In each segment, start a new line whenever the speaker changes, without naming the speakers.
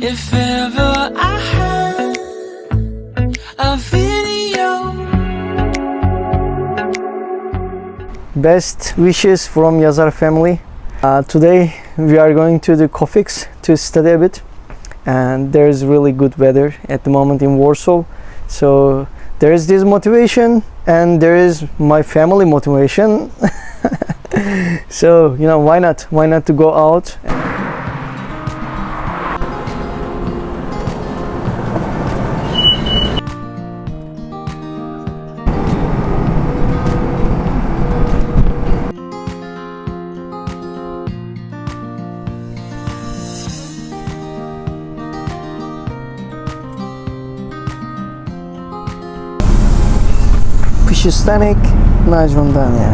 If ever I had a video.
Best wishes from Yazar family. Today we are going to the Kofix to study a bit, and there's really good weather at the moment in Warsaw, so there is this motivation and there is my family motivation. So you know, why not to go out. Przystanek na żądanie.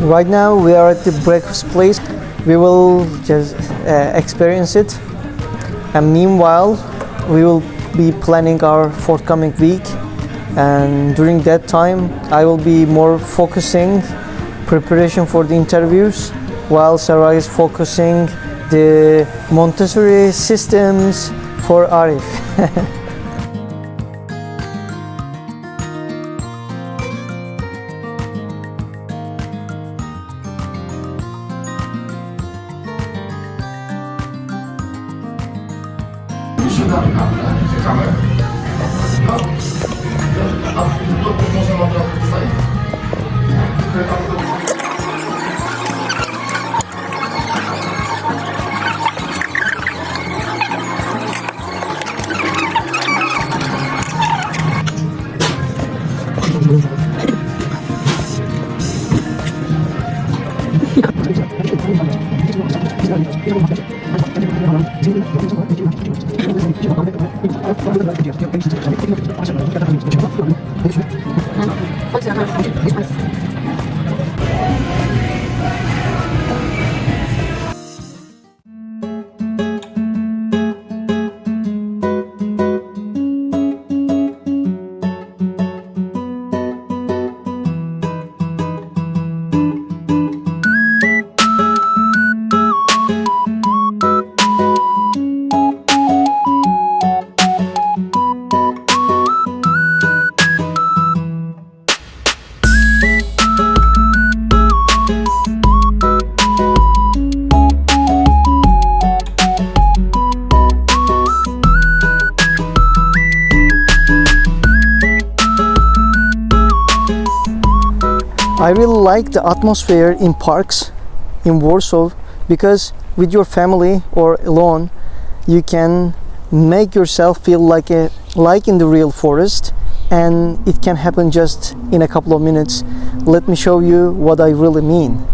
Right now we are at the breakfast place. We will just experience it, and meanwhile we will be planning our forthcoming week, and during that time I will be more focusing preparation for the interviews, while Sarah is focusing the Montessori systems for Arif. I really like the atmosphere in parks in Warsaw, because with your family or alone you can make yourself feel like in the real forest, and it can happen just in a couple of minutes. Let me show you what I really mean.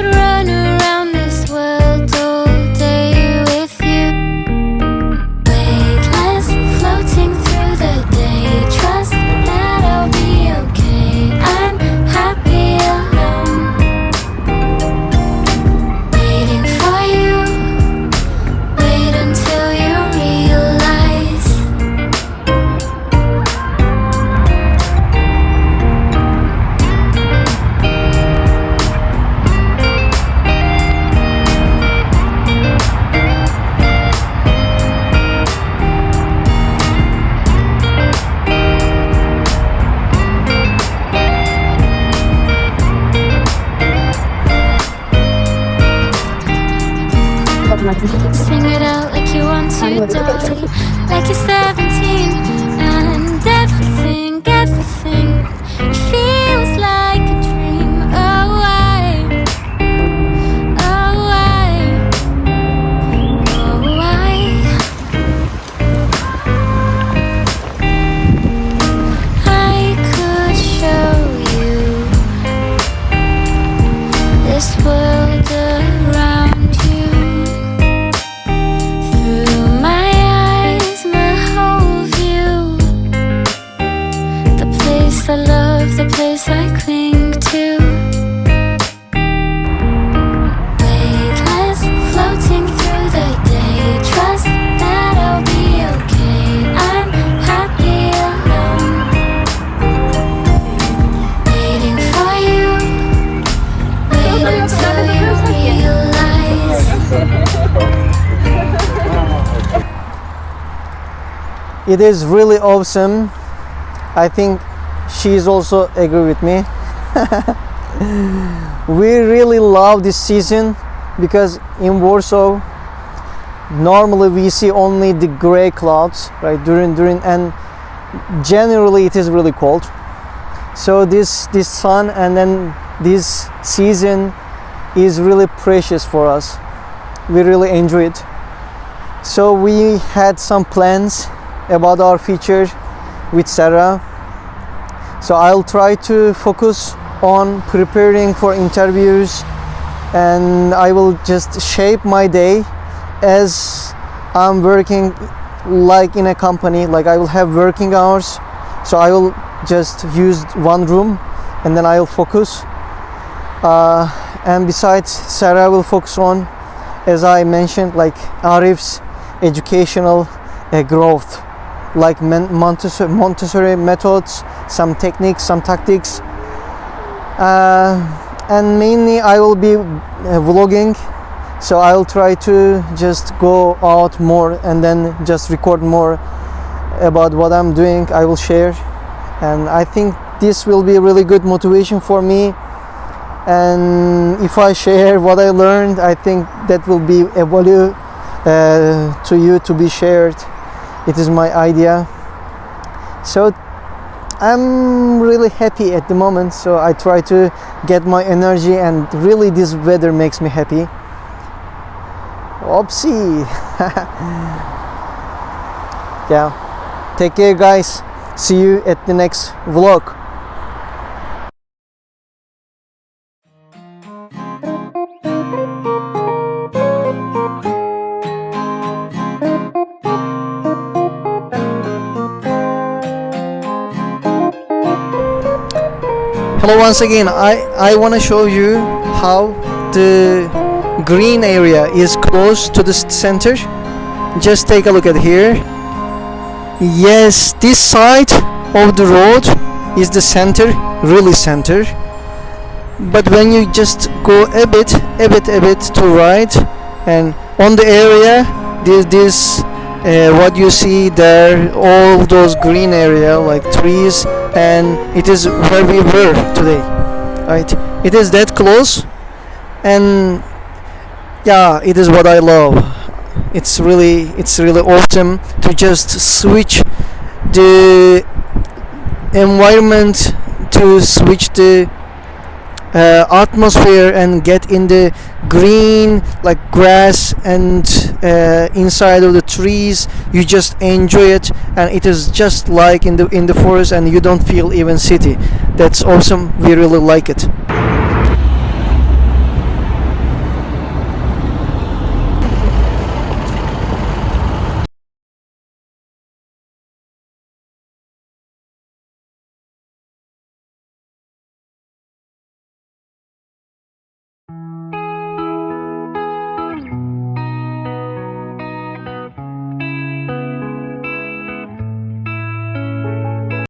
Run around this world all
Sing it out like you want to die, like you're 17, and everything feels like a dream. Oh, why? Oh, why? Oh, why? I could show you this world around you. Through my eyes, my whole view. The place I love, the place I cling to. Weightless, floating through the day. Trust that I'll be okay. I'm happy alone. Waiting for you. Waiting till you realize.
It is really awesome. I think she's also agree with me. We really love this season because in Warsaw normally we see only the gray clouds, right? During and generally it is really cold. So this sun and then this season is really precious for us. We really enjoy it. So we had some plans about our future with Sarah. So I'll try to focus on preparing for interviews, and I will just shape my day as I'm working like in a company. Like I will have working hours, so I will just use one room and then I'll focus. And besides, Sarah will focus on, as I mentioned, like Arif's educational growth, like Montessori methods, some techniques, some tactics, and mainly I will be vlogging. So I'll try to just go out more and then just record more about what I'm doing. I will share, and I think this will be a really good motivation for me. And if I share what I learned, I think that will be a value to you to be shared. It is my idea. So I'm really happy at the moment, so I try to get my energy, and really this weather makes me happy. Oopsie. Yeah, take care guys, see you at the next vlog. Hello once again. I want to show you how the green area is close to the center. Just take a look at here. Yes, this side of the road is the center, really center. But when you just go a bit to right, and on the area, this what you see there, all those green area like trees, and it is where we were today, right? It is that close, and yeah, it is what I love. It's really awesome to just switch the environment, to switch the atmosphere and get in the green, like grass and inside of the trees. You just enjoy it, and it is just like in the forest, and you don't feel even city. That's awesome. We really like it.